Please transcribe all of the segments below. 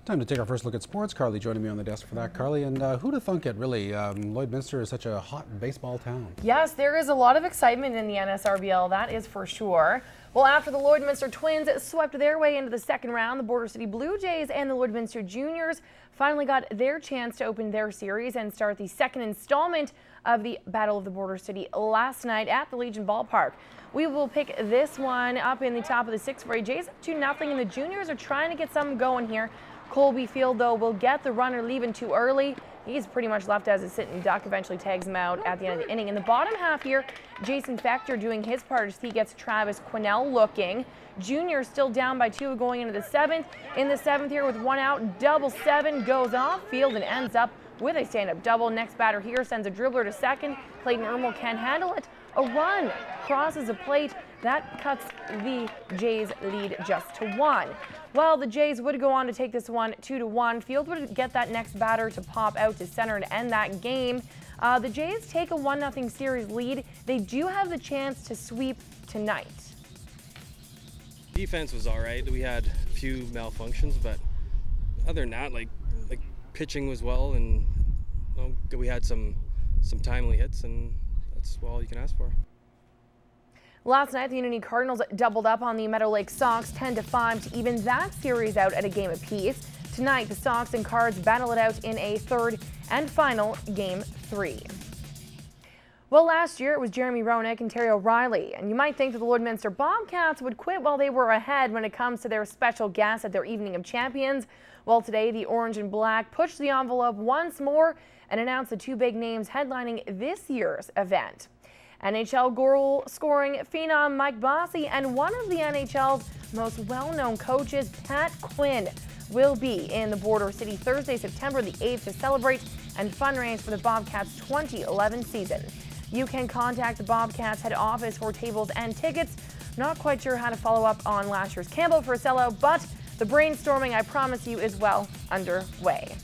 Time to take our first look at sports. Carly joining me on the desk for that. Carly, and who'd have thunk it, really? Lloydminster is such a hot baseball town. Yes, there is a lot of excitement in the NSRBL, that is for sure. Well, after the Lloydminster Twins swept their way into the second round, the Border City Blue Jays and the Lloydminster Juniors finally got their chance to open their series and start the second installment of the Battle of the Border City last night at the Legion Ballpark. We will pick this one up in the top of the sixth for Jays up 2-0, and the Juniors are trying to get something going here. Colby Field, though, will get the runner leaving too early. He's pretty much left as a sitting duck, eventually tags him out at the end of the inning. In the bottom half here, Jason Fector doing his part as he gets Travis Quinnell looking. Junior still down by 2 going into the seventh. In the seventh here with 1 out, double 7 goes off field and ends up with a stand-up double. Next batter here sends a dribbler to second. Clayton Ermel can't handle it. A run crosses a plate. That cuts the Jays lead just to 1. Well, the Jays would go on to take this one 2-1. Field would get that next batter to pop out to center and end that game. The Jays take a 1-0 series lead. They do have the chance to sweep tonight. Defense was all right. We had a few malfunctions, but other than that, like pitching was well, and we had some timely hits, and that's all you can ask for. Last night, the Unity Cardinals doubled up on the Meadow Lake Sox 10-5 to even that series out at a game apiece. Tonight, the Sox and Cards battle it out in a third and final Game 3. Well, last year it was Jeremy Roenick and Terry O'Reilly, and you might think that the Lloydminster Bobcats would quit while they were ahead when it comes to their special guest at their Evening of Champions. Well, today the Orange and Black pushed the envelope once more and announced the 2 big names headlining this year's event. NHL goal-scoring phenom Mike Bossy and one of the NHL's most well-known coaches, Pat Quinn, will be in the Border City Thursday, September the 8th to celebrate and fundraise for the Bobcats' 2011 season. You can contact the Bobcats head office for tables and tickets. Not quite sure how to follow up on last year's Campbell for a sellout, but the brainstorming, I promise you, is well underway.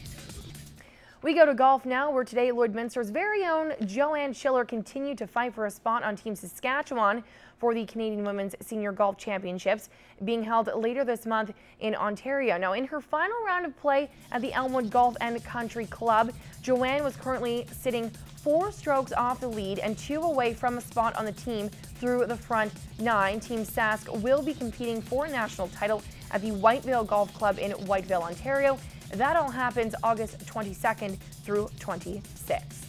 We go to golf now, where today Lloydminster's very own Joanne Schiller continued to fight for a spot on Team Saskatchewan for the Canadian Women's Senior Golf Championships being held later this month in Ontario. Now, in her final round of play at the Elmwood Golf and Country Club, Joanne was currently sitting 4 strokes off the lead and 2 away from a spot on the team through the front 9. Team Sask will be competing for a national title at the Whitevale Golf Club in Whitevale, Ontario. That all happens August 22nd through 26th.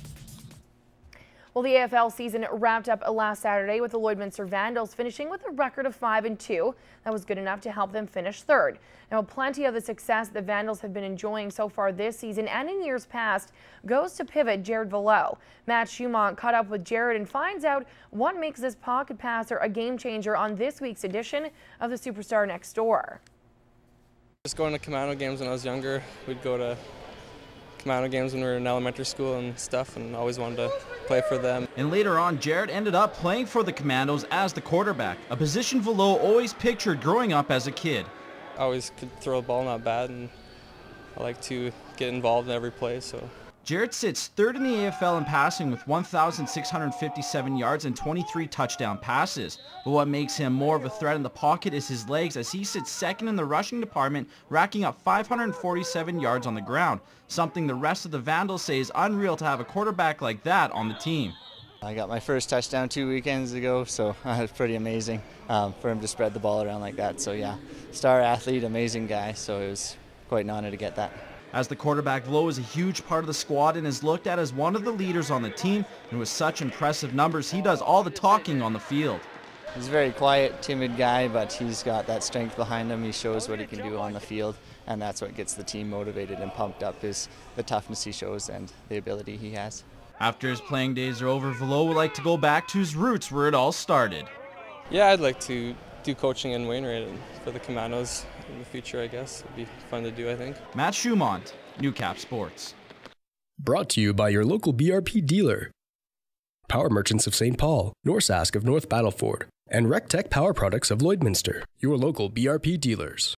Well, the AFL season wrapped up last Saturday with the Lloydminster Vandals finishing with a record of 5-2. That was good enough to help them finish third. Now, plenty of the success the Vandals have been enjoying so far this season and in years past goes to pivot Jared Velo. Matt Schumont caught up with Jared and finds out what makes this pocket passer a game changer on this week's edition of the Superstar Next Door. Just going to Commando games when I was younger. We'd go to Commando games when we were in elementary school and stuff, and always wanted to play for them. And later on, Jared ended up playing for the Commandos as the quarterback, a position Velo always pictured growing up as a kid. I always could throw the ball not bad, and I like to get involved in every play. So Jared sits third in the AFL in passing with 1,657 yards and 23 touchdown passes. But what makes him more of a threat in the pocket is his legs, as he sits second in the rushing department, racking up 547 yards on the ground, something the rest of the Vandals say is unreal to have a quarterback like that on the team. I got my first touchdown 2 weekends ago, so it was pretty amazing for him to spread the ball around like that. So yeah, star athlete, amazing guy, so it was quite an honor to get that. As the quarterback, Velo is a huge part of the squad and is looked at as one of the leaders on the team, and with such impressive numbers, he does all the talking on the field. He's a very quiet, timid guy, but he's got that strength behind him. He shows what he can do on the field, and that's what gets the team motivated and pumped up, is the toughness he shows and the ability he has. After his playing days are over, Velo would like to go back to his roots where it all started. Yeah, I'd like to do coaching in Wainwright and for the Commandos in the future, I guess. It'd be fun to do, I think. Matt Schumont, Newcap Sports. Brought to you by your local BRP dealer. Power Merchants of St. Paul, Norsask of North Battleford, and RecTech Power Products of Lloydminster, your local BRP dealers.